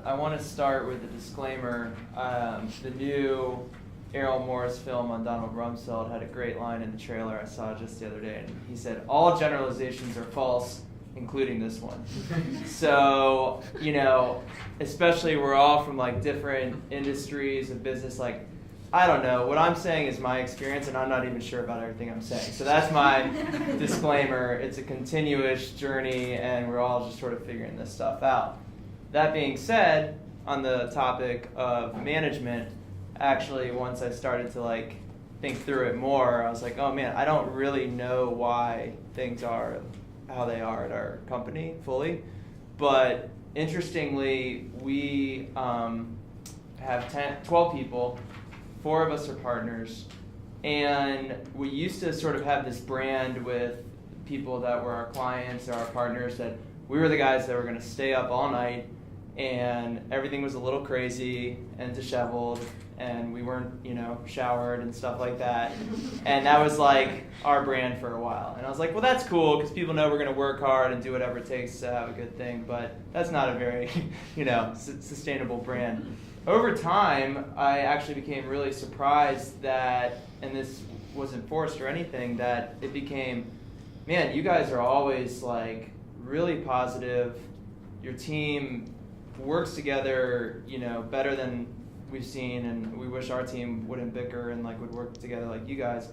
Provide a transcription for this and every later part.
I want to start with a disclaimer. The new Errol Morris film on Donald Rumsfeld had a great line in the trailer I saw just the other day, and he said, "All generalizations are false, including this one." So, especially we're all from like different industries of business. Like, I don't know. What I'm saying is my experience, and I'm not even sure about everything I'm saying. So that's my disclaimer. It's a continuous journey, and we're all just sort of figuring this stuff out. That being said, on the topic of management, actually, once I started to think through it more, I was like, oh man, I don't really know why things are how they are at our company fully. But interestingly, we have 12 people. 4 of us are partners, and we used to sort of have this brand with people that were our clients or our partners that we were the guys that were going to stay up all night, and everything was a little crazy and disheveled, and we weren't, showered and stuff like that. And that was like our brand for a while. And I was like, well, that's cool because people know we're going to work hard and do whatever it takes to have a good thing, but that's not a very, sustainable brand. Over time, I actually became really surprised that, and this wasn't forced or anything, that it became, man, you guys are always really positive. Your team works together, better than we've seen, and we wish our team wouldn't bicker and would work together like you guys.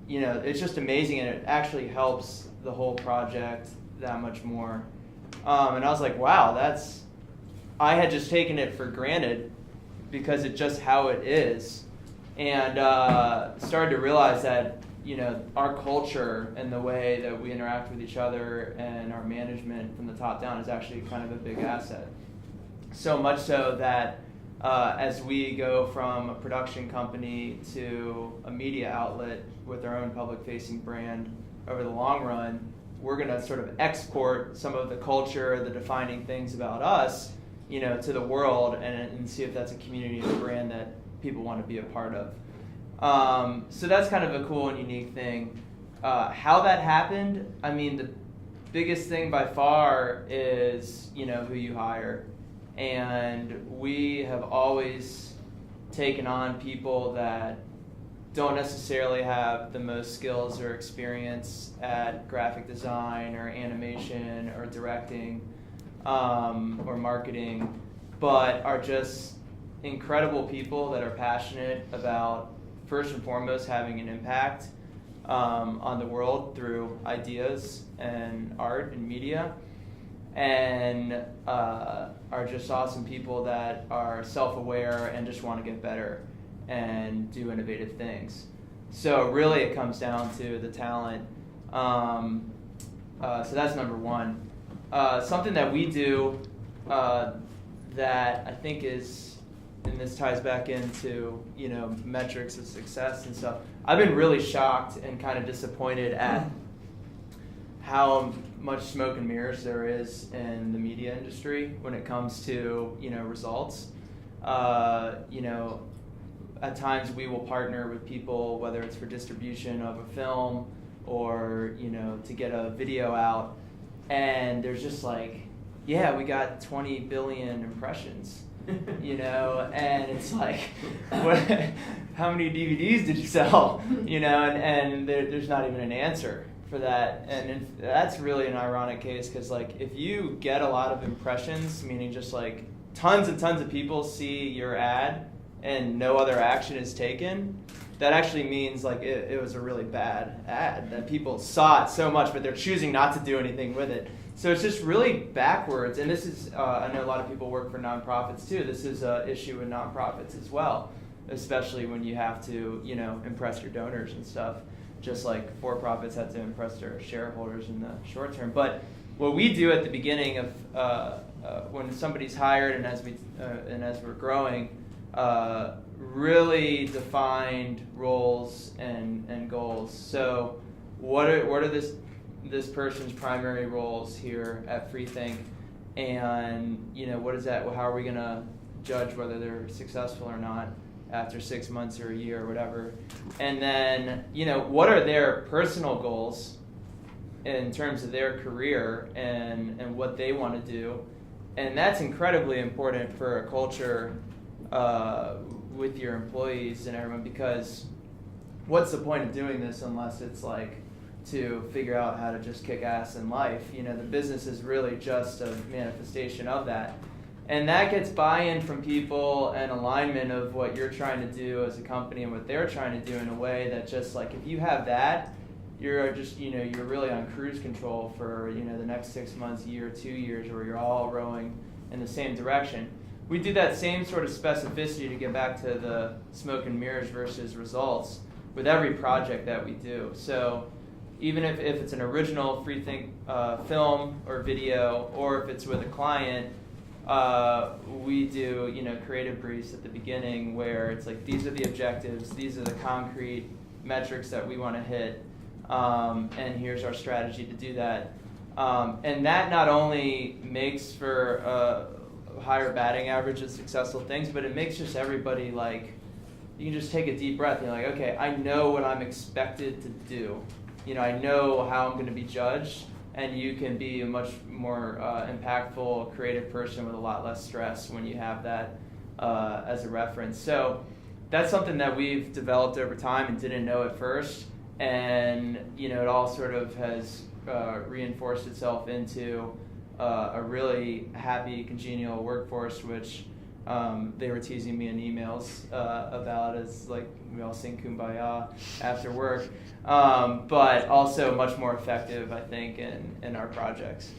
It's just amazing, and it actually helps the whole project that much more. And I was like, wow, I had just taken it for granted because it's just how it is, and started to realize that our culture and the way that we interact with each other and our management from the top down is actually kind of a big asset. So much so that as we go from a production company to a media outlet with our own public-facing brand over the long run, we're going to sort of export some of the culture, the defining things about us, to the world and see if that's a community and a brand that people want to be a part of. So that's kind of a cool and unique thing. How that happened, I mean, the biggest thing by far is, who you hire. And we have always taken on people that don't necessarily have the most skills or experience at graphic design or animation or directing or marketing, but are just incredible people that are passionate about, first and foremost, having an impact on the world through ideas and art and media, and are just awesome people that are self-aware and just want to get better and do innovative things. So really it comes down to the talent. So that's number one. Something that we do that I think is, and this ties back into, metrics of success and stuff. I've been really shocked and kind of disappointed at how much smoke and mirrors there is in the media industry when it comes to, results. At times we will partner with people, whether it's for distribution of a film or, to get a video out, and there's just yeah, we got 20 billion impressions. And it's how many DVDs did you sell? And there's not even an answer for that. And that's really an ironic case because if you get a lot of impressions, meaning just tons and tons of people see your ad and no other action is taken, that actually means it was a really bad ad, that people saw it so much but they're choosing not to do anything with it. So it's just really backwards, and this is, I know a lot of people work for nonprofits too. This is an issue with nonprofits as well, especially when you have to, impress your donors and stuff, just like for-profits have to impress their shareholders in the short term. But what we do at the beginning of when somebody's hired and as we're growing, really defined roles and goals. So what are this person's primary roles here at Freethink, and what is that? How are we going to judge whether they're successful or not after 6 months or a year or whatever? And then what are their personal goals in terms of their career and what they want to do, And that's incredibly important for a culture with your employees and everyone, because what's the point of doing this unless it's like to figure out how to just kick ass in life? You know, the business is really just a manifestation of that. And that gets buy-in from people and alignment of what you're trying to do as a company and what they're trying to do in a way that just like, if you have that, you're just, you know, you're really on cruise control for, you know, the next 6 months, year, 2 years, where you're all rowing in the same direction. We do that same sort of specificity, to get back to the smoke and mirrors versus results, with every project that we do. So even if it's an original Freethink film or video, or if it's with a client, we do, you know, creative briefs at the beginning where it's like, these are the objectives, these are the concrete metrics that we want to hit, and here's our strategy to do that. And that not only makes for a higher batting average of successful things, but it makes just everybody like, you can just take a deep breath and you're like, okay, I know what I'm expected to do. You know, I know how I'm going to be judged, and you can be a much more impactful, creative person with a lot less stress when you have that as a reference. So that's something that we've developed over time and didn't know at first. And, you know, it all sort of has reinforced itself into a really happy, congenial workforce, which they were teasing me in emails about, as like we all sing Kumbaya after work, but also much more effective, I think, in our projects.